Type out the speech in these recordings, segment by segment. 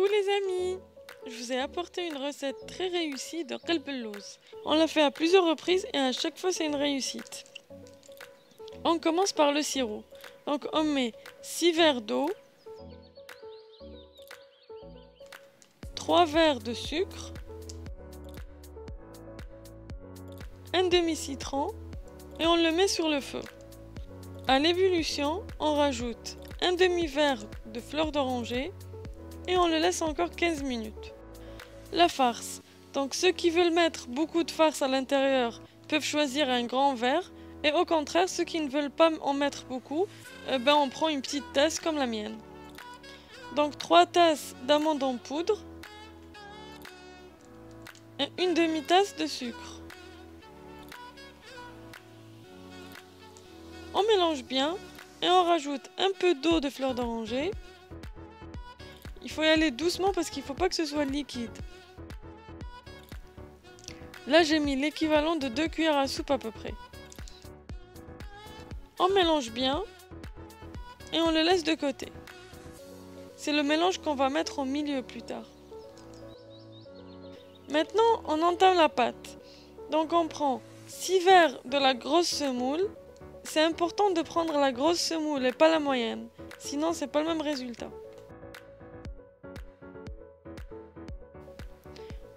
Coucou les amis! Je vous ai apporté une recette très réussie de qalb-el-lawz. On l'a fait à plusieurs reprises et à chaque fois c'est une réussite. On commence par le sirop. Donc on met 6 verres d'eau, 3 verres de sucre, un demi-citron et on le met sur le feu. À l'ébullition, on rajoute un demi-verre de fleur d'oranger et on le laisse encore 15 minutes. La farce. Donc ceux qui veulent mettre beaucoup de farce à l'intérieur peuvent choisir un grand verre. Et au contraire, ceux qui ne veulent pas en mettre beaucoup, on prend une petite tasse comme la mienne. Donc 3 tasses d'amandes en poudre et une demi-tasse de sucre. On mélange bien et on rajoute un peu d'eau de fleur d'oranger. Il faut y aller doucement parce qu'il ne faut pas que ce soit liquide. Là, j'ai mis l'équivalent de 2 cuillères à soupe à peu près. On mélange bien et on le laisse de côté. C'est le mélange qu'on va mettre au milieu plus tard. Maintenant, on entame la pâte. Donc on prend 6 verres de la grosse semoule. C'est important de prendre la grosse semoule et pas la moyenne. Sinon, c'est pas le même résultat.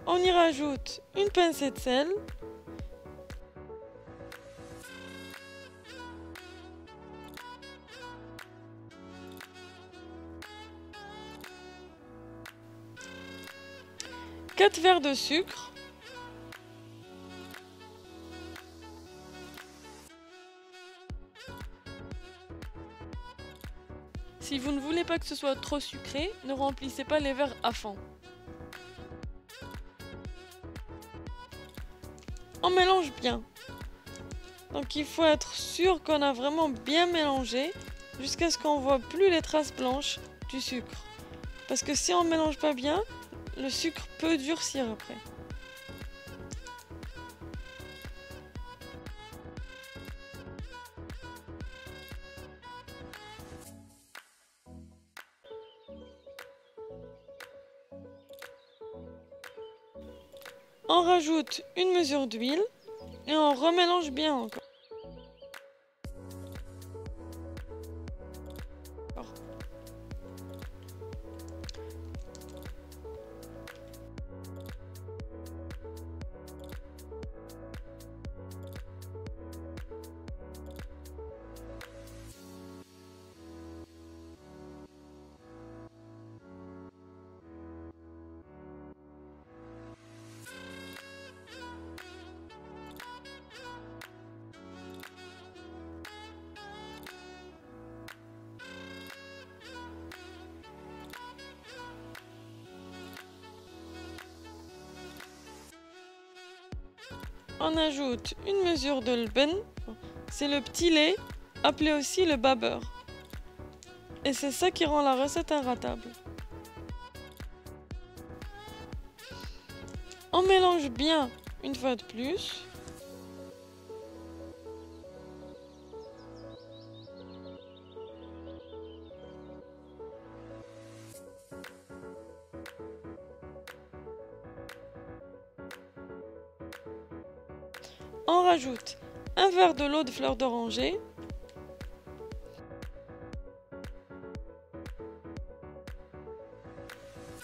On y rajoute une pincée de sel. Quatre verres de sucre. Si vous ne voulez pas que ce soit trop sucré, ne remplissez pas les verres à fond. On mélange bien. Donc il faut être sûr qu'on a vraiment bien mélangé jusqu'à ce qu'on voit plus les traces blanches du sucre. Parce que si on ne mélange pas bien, le sucre peut durcir après. On rajoute une mesure d'huile et on remélange bien encore. On ajoute une mesure de lben, c'est le petit lait, appelé aussi le babeur. Et c'est ça qui rend la recette inratable. On mélange bien une fois de plus. On rajoute un verre de l'eau de fleur d'oranger.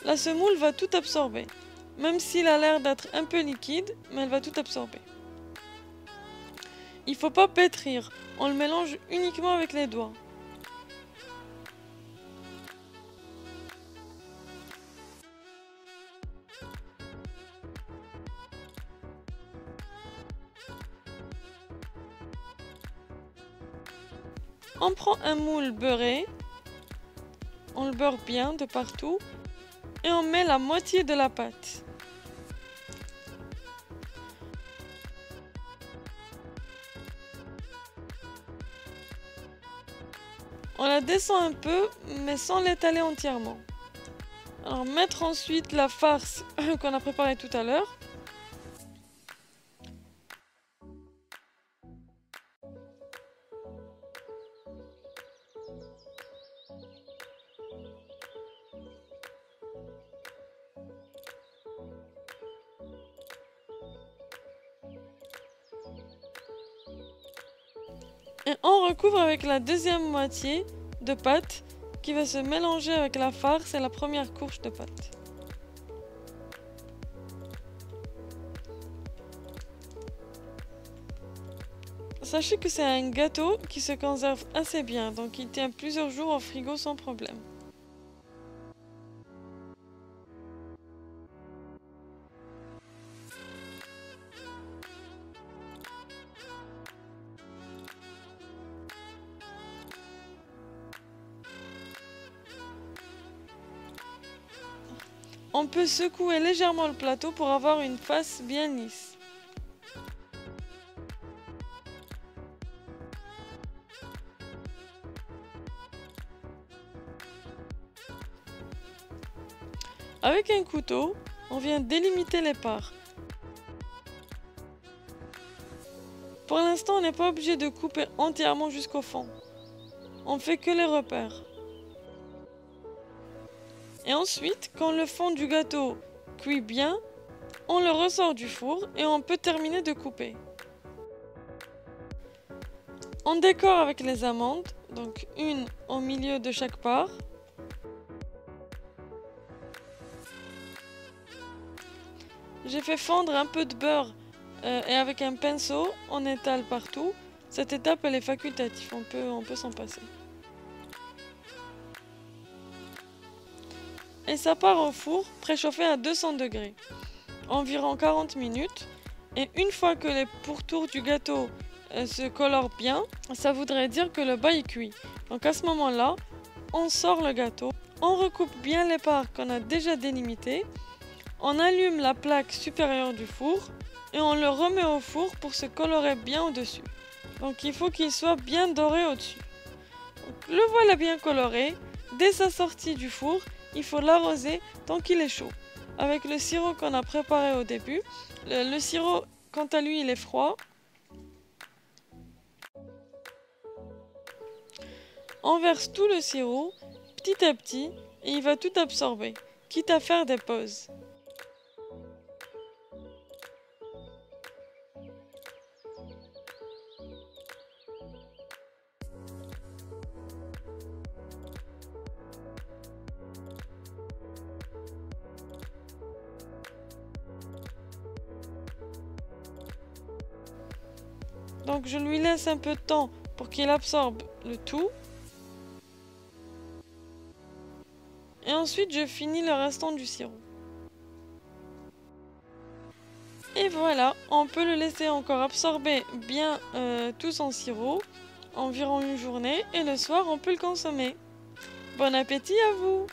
La semoule va tout absorber. Même s'il a l'air d'être un peu liquide, mais elle va tout absorber. Il ne faut pas pétrir, on le mélange uniquement avec les doigts. On prend un moule beurré, on le beurre bien de partout et on met la moitié de la pâte. On la descend un peu, mais sans l'étaler entièrement. Alors mettre ensuite la farce qu'on a préparée tout à l'heure. Et on recouvre avec la deuxième moitié de pâte qui va se mélanger avec la farce et la première couche de pâte. Sachez que c'est un gâteau qui se conserve assez bien, donc il tient plusieurs jours au frigo sans problème. On peut secouer légèrement le plateau pour avoir une face bien lisse. Avec un couteau, on vient délimiter les parts. Pour l'instant, on n'est pas obligé de couper entièrement jusqu'au fond. On fait que les repères. Et ensuite, quand le fond du gâteau cuit bien, on le ressort du four et on peut terminer de couper. On décore avec les amandes, donc une au milieu de chaque part. J'ai fait fondre un peu de beurre et avec un pinceau, on étale partout. Cette étape, elle est facultative, on peut s'en passer. Et ça part au four préchauffé à 200 degrés, environ 40 minutes. Et une fois que les pourtours du gâteau se colorent bien, ça voudrait dire que le bas est cuit. Donc à ce moment-là, on sort le gâteau, on recoupe bien les parts qu'on a déjà délimitées, on allume la plaque supérieure du four et on le remet au four pour se colorer bien au-dessus. Donc il faut qu'il soit bien doré au-dessus. Le voilà bien coloré. Dès sa sortie du four, il faut l'arroser tant qu'il est chaud. Avec le sirop qu'on a préparé au début. Le sirop, quant à lui, il est froid. On verse tout le sirop, petit à petit, et il va tout absorber, quitte à faire des pauses. Donc je lui laisse un peu de temps pour qu'il absorbe le tout. Et ensuite je finis le restant du sirop. Et voilà, on peut le laisser encore absorber bien tout son sirop, environ une journée, et le soir on peut le consommer. Bon appétit à vous!